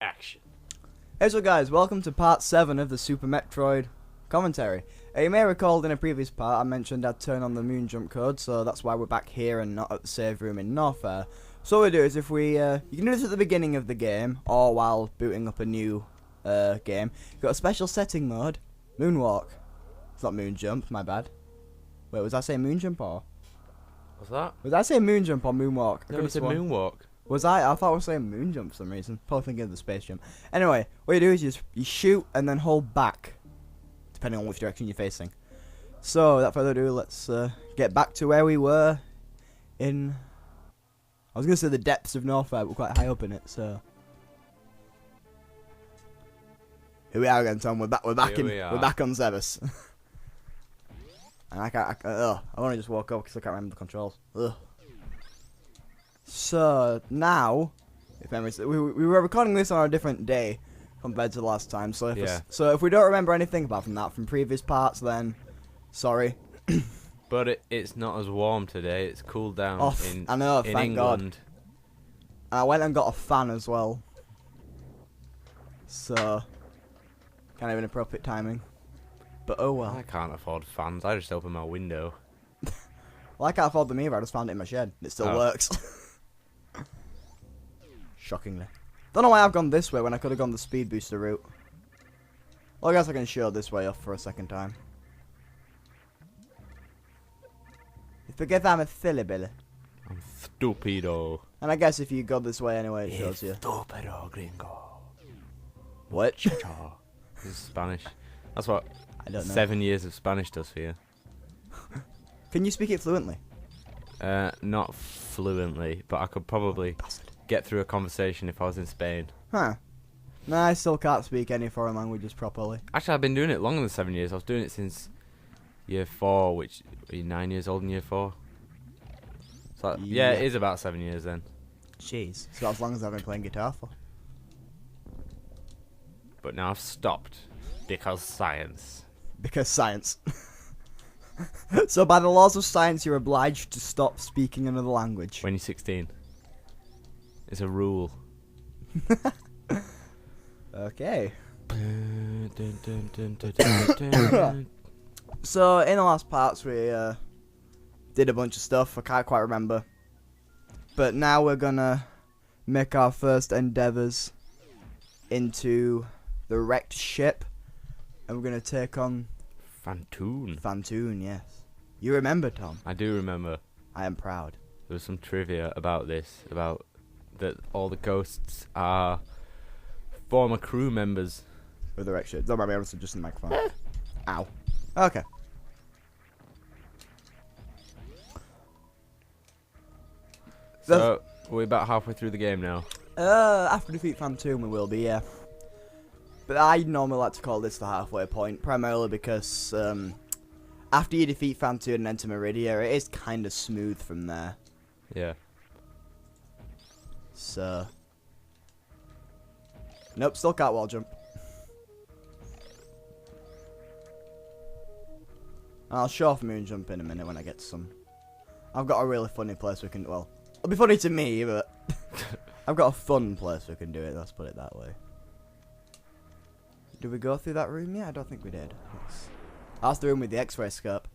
Action. Hey, so guys, welcome to part 7 of the Super Metroid commentary. You may recall in a previous part I mentioned I'd turn on the moon jump code, so that's why we're back here and not at the save room in Norfair. So what we do is if we, you can do this at the beginning of the game, or while booting up a new game. You've got a special setting mode, Moonwalk. It's not moon jump, my bad. Wait, was I saying moon jump or? What's that? Was I saying moon jump or moonwalk? No, it's a moonwalk. Was I? I thought I was saying moon jump for some reason. Probably thinking of the space jump. Anyway, what you do is you shoot and then hold back, depending on which direction you're facing. So, without further ado, let's get back to where we were in... I was going to say the depths of Norfair, but we're quite high up in it, so... Here we are again, Tom. We're back on Samus. And I want to just walk up because I can't remember the controls. Ugh. So now, if memories, we were recording this on a different day compared to the last time. So if we don't remember anything apart from that from previous parts, then sorry. But it's not as warm today. It's cooled down in I know, in thank God. England. And I went and got a fan as well. So kind of inappropriate timing. But oh well. I can't afford fans. I just open my window. Well, I can't afford them either. I just found it in my shed. It still works. Shockingly. Don't know why I've gone this way when I could have gone the speed booster route. Well, I guess I can show this way off for a second time. You forget I'm a silly-billy. I'm stupido. And I guess if you go this way anyway, it shows you. Stupido gringo. What? This is Spanish. That's what I don't know. 7 years of Spanish does for you. Can you speak it fluently? Not fluently, but I could probably get through a conversation if I was in Spain. Huh. No, I still can't speak any foreign languages properly. Actually, I've been doing it longer than 7 years. I was doing it since year 4, which are you 9 years old in year 4? So yeah, it is about 7 years then. Jeez. So as long as I've been playing guitar for. But now I've stopped because science. Because science. So by the laws of science, you're obliged to stop speaking another language. When you're 16. It's a rule. Okay. So in the last parts we did a bunch of stuff. I can't quite remember. But now we're gonna make our first endeavours into the wrecked ship. And we're gonna take on Phantoon. Phantoon, yes. You remember, Tom? I do remember. I am proud. There was some trivia about this, about that all the ghosts are former crew members. With the wrecked ship. Don't worry, I was just in the microphone. Ow. Okay. So, we're about halfway through the game now. After defeat Phantoon we will be, yeah. But I normally like to call this the halfway point, primarily because after you defeat Phantoon and enter Meridia, it is kind of smooth from there. Yeah. So... Nope, still can't wall jump. I'll show off moon jump in a minute when I get to some... I've got a really funny place we can... Well, it'll be funny to me, but... I've got a fun place we can do it, let's put it that way. Did we go through that room yet? I don't think we did. That's the room with the X-ray scope.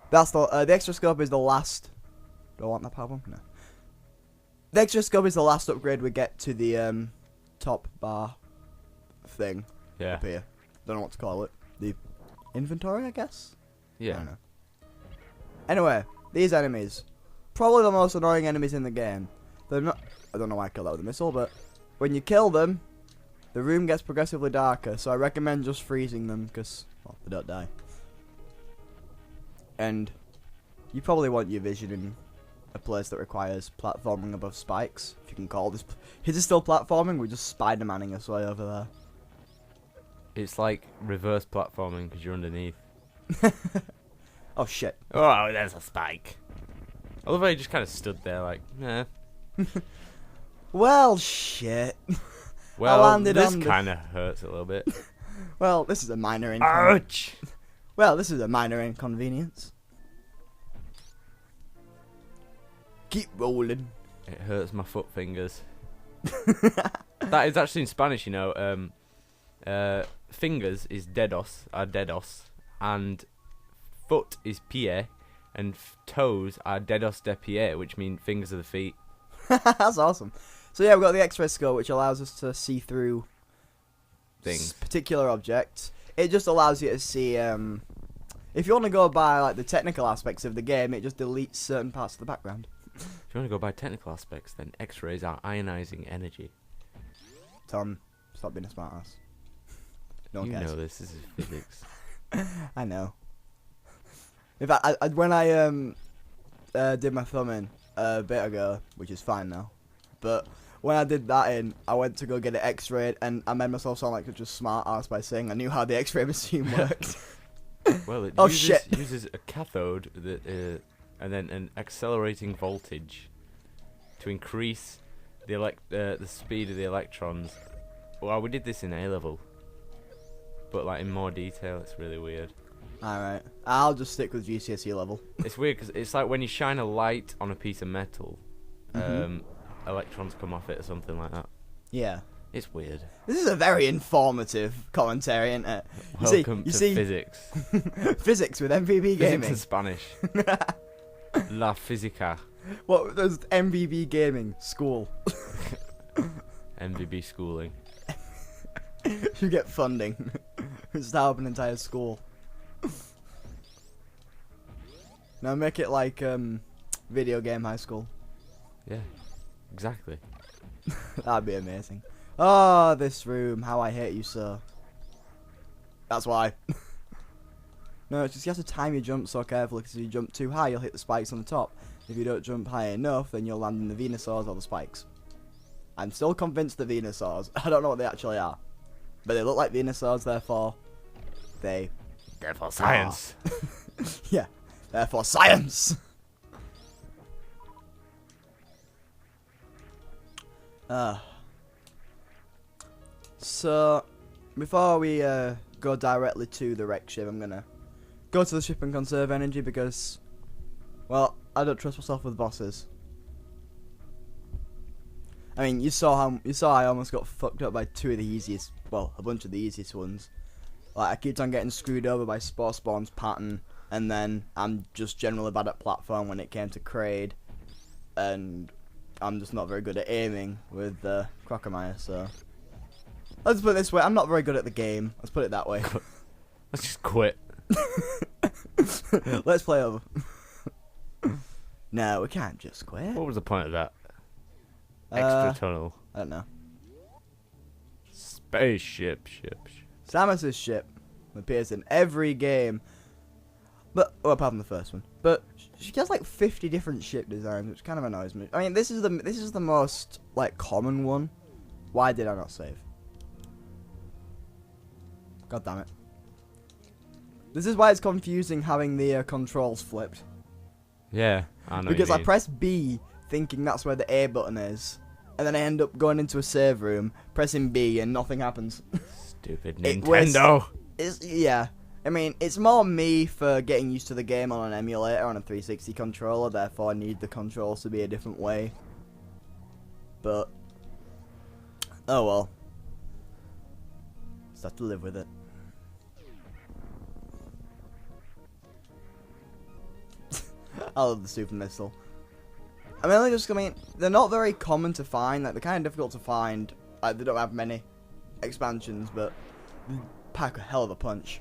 That's the X-ray scope is the last... Do I want that power bomb? No. The X-ray scope is the last upgrade we get to the top bar thing. Yeah. Up here. Don't know what to call it. The inventory, I guess? Yeah. I don't know. Anyway, these enemies. Probably the most annoying enemies in the game. They're not... I don't know why I killed that with a missile, but... When you kill them... The room gets progressively darker, so I recommend just freezing them, because, well, they don't die. And you probably want your vision in a place that requires platforming above spikes, if you can call this... Is it still platforming? We're just Spider-Manning us way over there. It's like reverse platforming because you're underneath. Oh, shit. Oh, there's a spike. I love how he just kind of stood there like, nah. Well, shit. Well, this kind of hurts a little bit. Well, this is a minor inconvenience. Ouch! Well, this is a minor inconvenience. Keep rolling. It hurts my foot fingers. That is actually in Spanish, you know. Fingers is dedos, and foot is pie, and toes are dedos de pie, which mean fingers of the feet. That's awesome. So yeah, we've got the X-ray scope, which allows us to see through Things. particular objects. It just allows you to see. If you want to go by like the technical aspects of the game, it just deletes certain parts of the background. If you want to go by technical aspects, then X-rays are ionizing energy. Tom, stop being a smartass. No one You cares. know this is physics. I know. In fact, when I did my thumb in a bit ago, which is fine now, but when I did that in, I went to go get it X-rayed, and I made myself sound like such a smart ass by saying I knew how the X-ray machine worked. Well, it Oh, uses, shit. uses a cathode that, and then an accelerating voltage to increase the speed of the electrons. Well, we did this in A level, but like in more detail. It's really weird. Alright, I'll just stick with GCSE level. It's weird because it's like when you shine a light on a piece of metal, Mhm. electrons come off it or something like that. Yeah. It's weird. This is a very informative commentary, isn't it? Welcome to see physics. physics with MVB Physics Gaming. in Spanish. La física. What does MVB Gaming school? MVB schooling. You get funding. Start up an entire school. Now make it like video game high school. Yeah, exactly. That'd be amazing. Oh, this room, how I hate you, sir. That's why. No, it's just you have to time your jump so carefully, because if you jump too high, you'll hit the spikes on the top. If you don't jump high enough, then you'll land in the Venusaurs or the spikes. I'm still convinced the Venusaurs. I don't know what they actually are. But they look like Venusaurs, therefore they... Therefore science. Yeah, therefore science! So, before we go directly to the wreck ship, I'm gonna go to the ship and conserve energy because, well, I don't trust myself with bosses. I mean, you saw I almost got fucked up by two of the easiest, well, a bunch of the easiest ones. Like, I kept on getting screwed over by Spore Spawn's pattern, and then I'm just generally bad at platform when it came to Kraid, and I'm just not very good at aiming with Crocomire, so... Let's put it this way, I'm not very good at the game. Let's put it that way. Let's just quit. Let's play over. No, we can't just quit. What was the point of that? Extra tunnel. I don't know. Spaceship. Samus's ship appears in every game, but well, apart from the first one. But she has like 50 different ship designs, which kind of annoys me. I mean, this is the most like common one. Why did I not save? God damn it! This is why it's confusing having the controls flipped. Yeah, I know. Because what I you mean. press B thinking that's where the A button is, and then I end up going into a save room, pressing B, and nothing happens. Stupid It Nintendo. Yeah. I mean, it's more me for getting used to the game on an emulator on a 360 controller, therefore I need the controls to be a different way. But, oh well. Just have to live with it. I love the super missile. I mean, they're not very common to find, like, they're kind of difficult to find. Like, they don't have many expansions, but they pack a hell of a punch.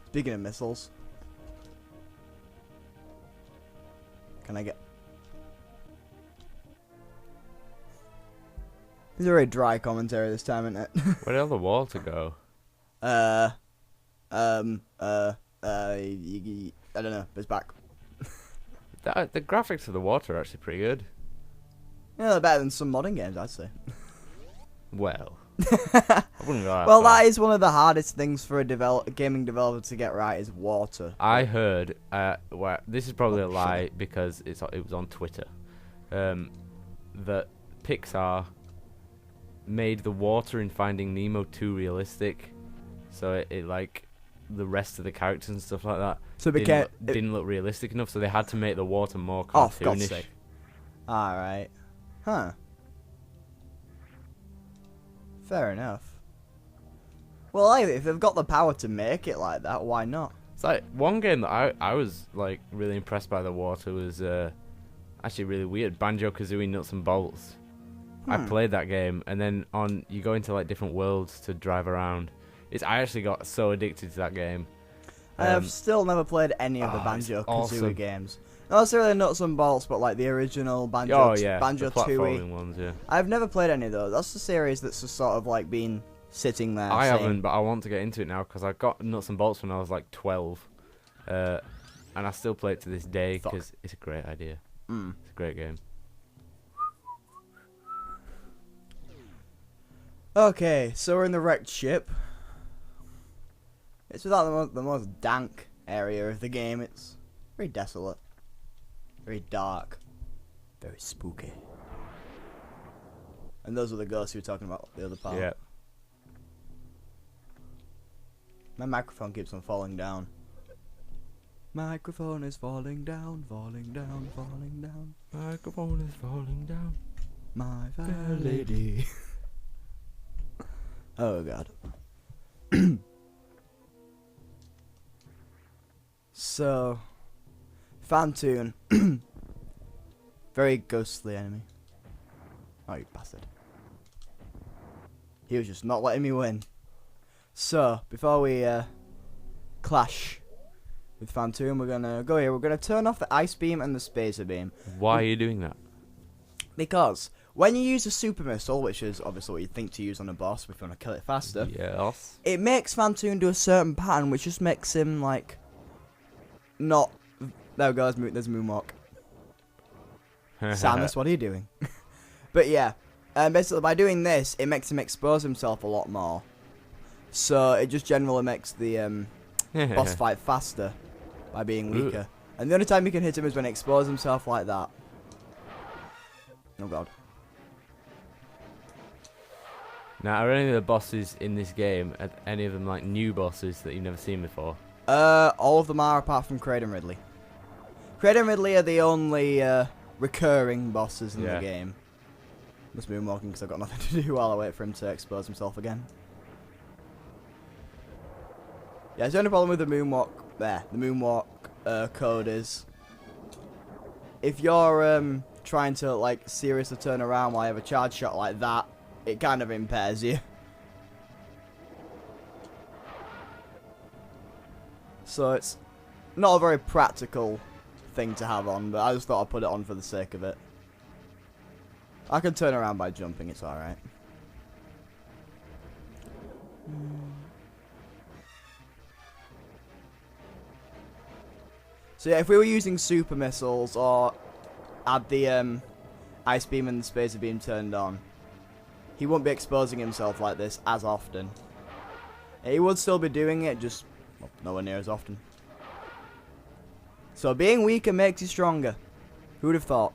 Speaking of missiles, can I get... This is a very dry commentary this time, isn't it? Where did all the water go? I don't know, but it's back. The graphics of the water are actually pretty good. Yeah, they're better than some modern games, I'd say. Well, I wouldn't go that Well, far. that is one of the hardest things for a gaming developer to get right, is water. I heard, this is probably a lie because it was on Twitter, that Pixar made the water in Finding Nemo too realistic, so it like the rest of the characters and stuff like that So it didn't look realistic enough, so they had to make the water more Oh, for God's cartoonish. sake. Alright. Huh. Fair enough. Well, hey, if they've got the power to make it like that, why not? It's like one game that I was like really impressed by the water was actually really weird. Banjo-Kazooie Nuts and Bolts. I played that game, and then you go into like different worlds to drive around. I actually got so addicted to that game. I have still never played any of the Banjo-Kazooie awesome. games. Not necessarily Nuts and Bolts, but like the original Banjo, the platforming ones, yeah. I've never played any of those. That's the series that's just sort of like been sitting there. I haven't, but I want to get into it now because I got Nuts and Bolts when I was like 12, and I still play it to this day because it's a great idea. It's a great game. Okay, so we're in the wrecked ship. It's without the most dank area of the game. It's very desolate, very dark, very spooky. And those are the ghosts you were talking about, the other part. Yeah. My microphone keeps on falling down. Microphone is falling down, falling down, falling down. Microphone is falling down. My fair lady. Oh god. So, Phantoon. Very ghostly enemy. Oh, you bastard. He was just not letting me win. So, before we clash with Phantoon, we're gonna go here. We're gonna turn off the ice beam and the spacer beam. Why are you doing that? Because when you use a super missile, which is obviously what you'd think to use on a boss if you want to kill it faster, Yes. it makes Phantoon do a certain pattern, which just makes him like not. There we go. There's a moonwalk. Samus, what are you doing? But yeah, basically by doing this, it makes him expose himself a lot more. So it just generally makes the boss fight faster by being weaker. And the only time you can hit him is when he exposes himself like that. Oh god. Now, are any of the bosses in this game, are any of them like new bosses that you've never seen before? All of them are apart from Kraid and Ridley. Kraid and Ridley are the only recurring bosses in the game. Just moonwalking because I've got nothing to do while I wait for him to expose himself again. Yeah, the only problem with the moonwalk code is if you're trying to like seriously turn around while you have a charge shot like that, it kind of impairs you. So it's not a very practical thing to have on, but I just thought I'd put it on for the sake of it. I can turn around by jumping, it's alright. So yeah, if we were using super missiles or had the ice beam and the spacer beam turned on, he wouldn't be exposing himself like this as often. He would still be doing it, just nowhere near as often. So being weaker makes you stronger. Who would have thought?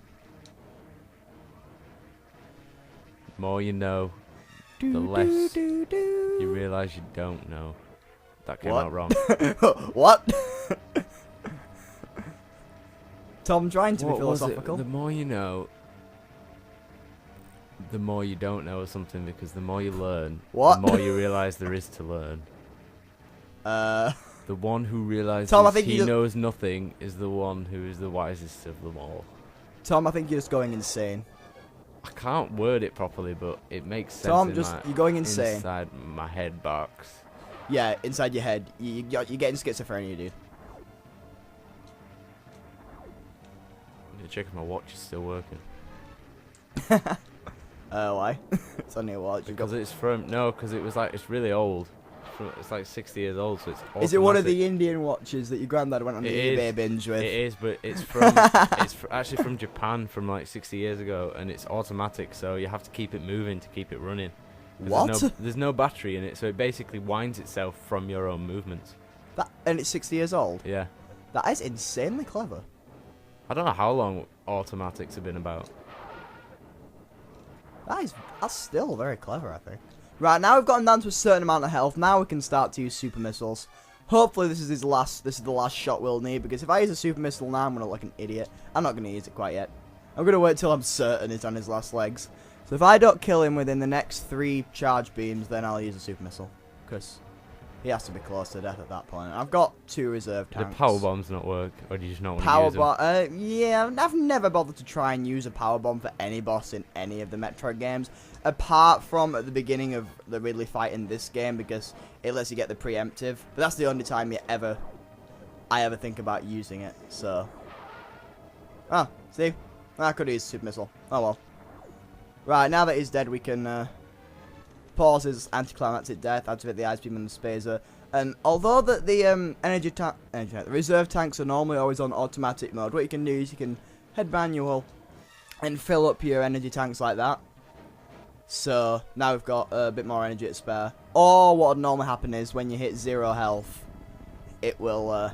The more you know, the less you realise you don't know. That came out wrong. What? Tom trying to be philosophical. The more you know, the more you don't know or something, because the more you learn, the more you realise there is to learn. The one who realises he knows nothing is the one who is the wisest of them all. Tom, I think you're just going insane. I can't word it properly, but it makes sense. Tom, you're going insane. Inside my head box. Yeah, inside your head. You're getting schizophrenia, dude. I'm checking my watch is still working. Why? It's on your watch. Because because it was like, it's really old. It's like 60 years old, so it's automatic. Is it one of the Indian watches that your granddad went on the eBay binge with? It is, but it's from actually from Japan from like 60 years ago, and it's automatic, so you have to keep it moving to keep it running. What? There's no battery in it, so it basically winds itself from your own movements. And it's 60 years old? Yeah. That is insanely clever. I don't know how long automatics have been about. That's still very clever, I think. Right, now we've gotten down to a certain amount of health. Now we can start to use super missiles. Hopefully this is the last shot we'll need, because if I use a super missile now, I'm going to look like an idiot. I'm not going to use it quite yet. I'm going to wait till I'm certain he's on his last legs. So if I don't kill him within the next 3 charge beams, then I'll use a super missile. Because he has to be close to death at that point. I've got 2 reserve tanks. The power bombs not work, or do you just not want to use them? Yeah, I've never bothered to try and use a power bomb for any boss in any of the Metroid games, apart from at the beginning of the Ridley fight in this game, because it lets you get the preemptive. But that's the only time I ever think about using it. So, see, I could use super missile. Oh well. Right, now that he's dead, we can pause his anticlimactic death, activate the ice beam and the spacer. And although that the reserve tanks are normally always on automatic mode, what you can do is you can head manual and fill up your energy tanks like that. So now we've got a bit more energy to spare. Or what would normally happen is when you hit 0 health, it will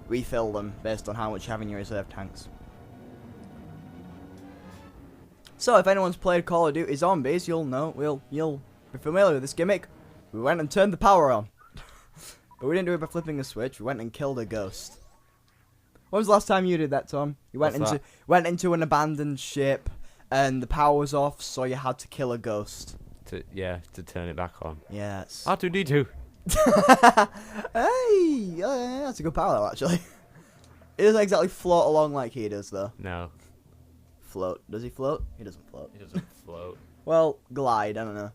refill them based on how much you have in your reserve tanks. So if anyone's played Call of Duty Zombies, you'll know, you'll be familiar with this gimmick. We went and turned the power on. But we didn't do it by flipping a switch, we went and killed a ghost. When was the last time you did that, Tom? You went into an abandoned ship and the power was off, so you had to kill a ghost. To turn it back on. Yes. R2D2. Hey, that's a good parallel actually. It doesn't exactly float along like he does though. No. Float. Does he float? He doesn't float. He doesn't float. Well, glide, I don't know.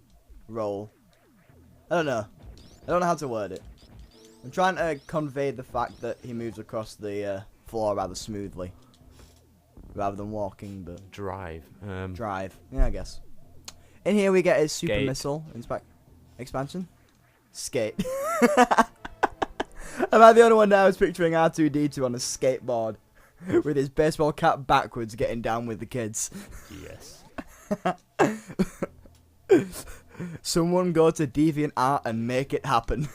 Roll. I don't know. I don't know how to word it. I'm trying to convey the fact that he moves across the floor rather smoothly. Rather than walking, but... Drive. Drive. Yeah, I guess. In here we get his super Skate. missile expansion. Skate. Am I the only one now who's picturing R2-D2 on a skateboard? With his baseball cap backwards getting down with the kids. Yes. Someone go to DeviantArt and make it happen.